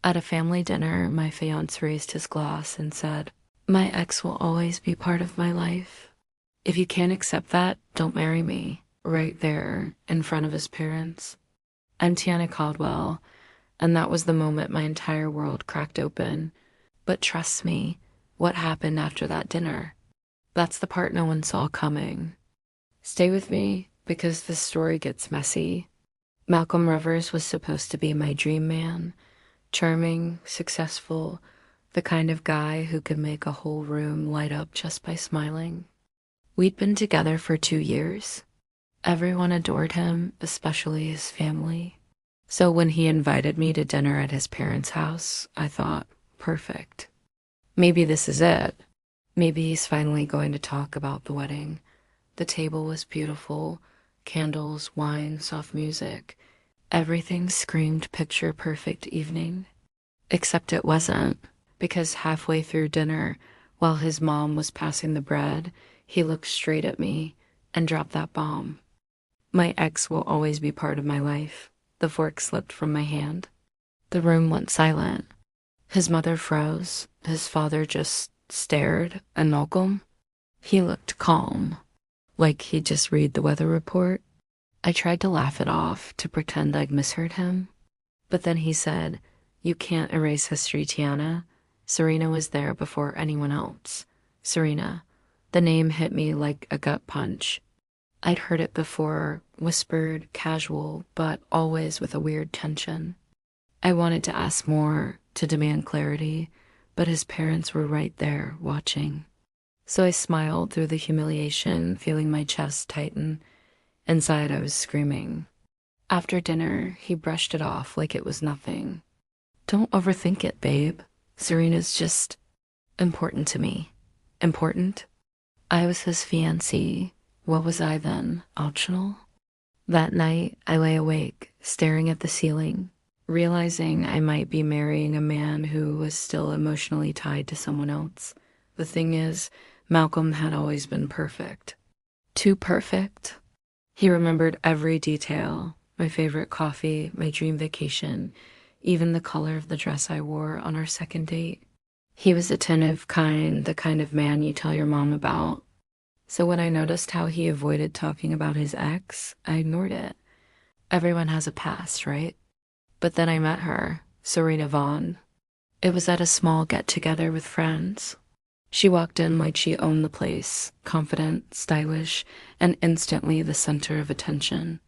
At a family dinner, my fiancé raised his glass and said, "My ex will always be part of my life. If you can't accept that, don't marry me." Right there, in front of his parents. I'm Tiana Caldwell, and that was the moment my entire world cracked open. But trust me, what happened after that dinner? That's the part no one saw coming. Stay with me, because this story gets messy. Malcolm Rivers was supposed to be my dream man. Charming, successful, the kind of guy who could make a whole room light up just by smiling. We'd been together for 2 years. Everyone adored him, especially his family. So when he invited me to dinner at his parents' house, I thought, perfect. Maybe this is it. Maybe he's finally going to talk about the wedding. The table was beautiful, candles, wine, soft music. Everything screamed picture perfect evening. Except it wasn't, because halfway through dinner, while his mom was passing the bread, he looked straight at me and dropped that bomb. My ex will always be part of my life. The fork slipped from my hand. The room went silent. His mother froze. His father just stared. And Malcolm? He looked calm, like he'd just read the weather report. I tried to laugh it off, to pretend I'd misheard him. But then he said, "You can't erase history, Tiana. Serena was there before anyone else." Serena. The name hit me like a gut punch. I'd heard it before, whispered, casual, but always with a weird tension. I wanted to ask more, to demand clarity, but his parents were right there, watching. So I smiled through the humiliation, feeling my chest tighten. Inside, I was screaming. After dinner, he brushed it off like it was nothing. "Don't overthink it, babe. Serena's just important to me." Important? I was his fiancée. What was I then? Optional? That night, I lay awake, staring at the ceiling, realizing I might be marrying a man who was still emotionally tied to someone else. The thing is, Malcolm had always been perfect. Too perfect. He remembered every detail, my favorite coffee, my dream vacation, even the color of the dress I wore on our second date. He was attentive, kind, the kind of man you tell your mom about. So when I noticed how he avoided talking about his ex, I ignored it. Everyone has a past, right? But then I met her, Serena Vaughn. It was at a small get-together with friends. She walked in like she owned the place, confident, stylish, and instantly the center of attention.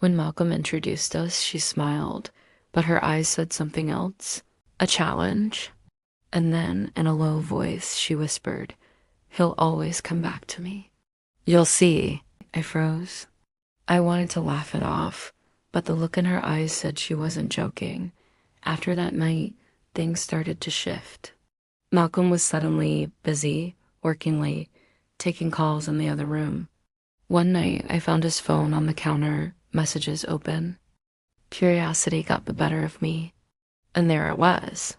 When Malcolm introduced us, she smiled, but her eyes said something else, a challenge. And then, in a low voice, she whispered, "He'll always come back to me." "You'll see." I froze. I wanted to laugh it off, but the look in her eyes said she wasn't joking. After that night, things started to shift. Malcolm was suddenly busy, working late, taking calls in the other room. One night, I found his phone on the counter, messages open. Curiosity got the better of me, and there it was.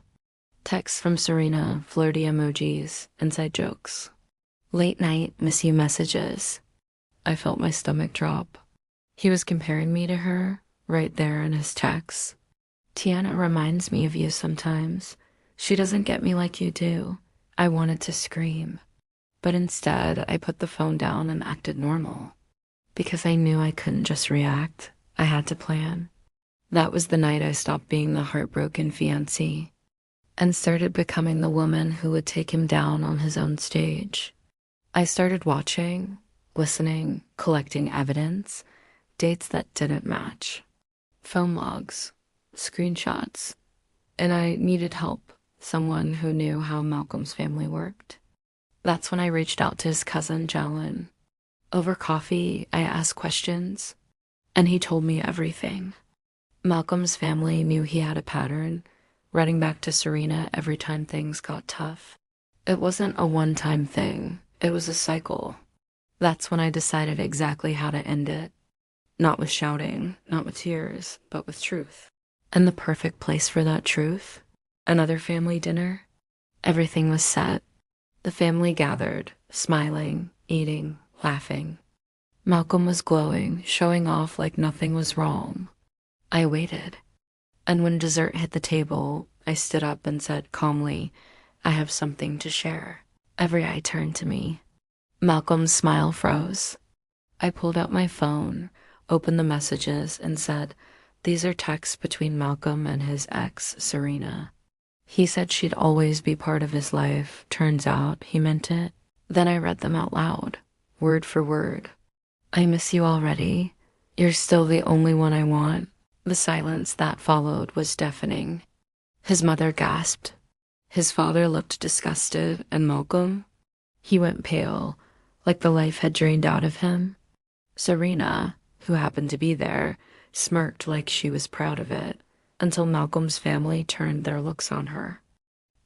Texts from Serena, flirty emojis, inside jokes. Late night, miss you messages. I felt my stomach drop. He was comparing me to her, right there in his texts. "Tiana reminds me of you sometimes. She doesn't get me like you do." I wanted to scream. But instead, I put the phone down and acted normal. Because I knew I couldn't just react. I had to plan. That was the night I stopped being the heartbroken fiancée and started becoming the woman who would take him down on his own stage. I started watching, listening, collecting evidence, dates that didn't match, phone logs, screenshots, and I needed help, someone who knew how Malcolm's family worked. That's when I reached out to his cousin, Jalen. Over coffee, I asked questions, and he told me everything. Malcolm's family knew he had a pattern, running back to Serena every time things got tough. It wasn't a one-time thing. It was a cycle. That's when I decided exactly how to end it. Not with shouting, not with tears, but with truth. And the perfect place for that truth? Another family dinner? Everything was set. The family gathered, smiling, eating, laughing. Malcolm was glowing, showing off like nothing was wrong. I waited. And when dessert hit the table, I stood up and said calmly, I have something to share. Every eye turned to me. Malcolm's smile froze. I pulled out my phone, opened the messages, and said, these are texts between Malcolm and his ex, Serena. He said she'd always be part of his life. Turns out he meant it. Then I read them out loud, word for word. I miss you already. You're still the only one I want. The silence that followed was deafening. His mother gasped. His father looked disgusted, and Malcolm? He went pale, like the life had drained out of him. Serena, who happened to be there, smirked like she was proud of it, until Malcolm's family turned their looks on her.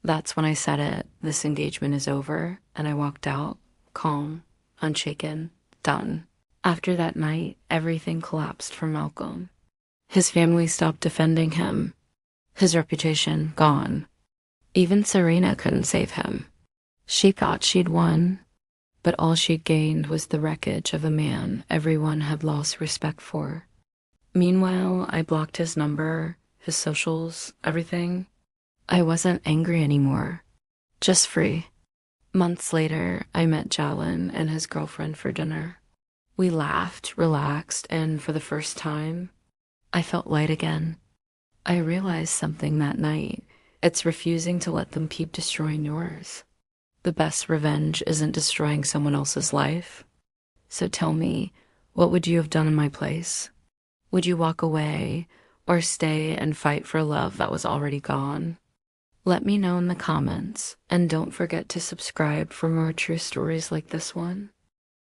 That's when I said it, this engagement is over, and I walked out, calm, unshaken, done. After that night, everything collapsed for Malcolm. His family stopped defending him. His reputation gone. Even Serena couldn't save him. She thought she'd won, but all she'd gained was the wreckage of a man everyone had lost respect for. Meanwhile, I blocked his number, his socials, everything. I wasn't angry anymore, just free. Months later, I met Jalen and his girlfriend for dinner. We laughed, relaxed, and for the first time, I felt light again. I realized something that night. It's refusing to let them keep destroying yours. The best revenge isn't destroying someone else's life. So tell me, what would you have done in my place? Would you walk away or stay and fight for love that was already gone? Let me know in the comments, and don't forget to subscribe for more true stories like this one.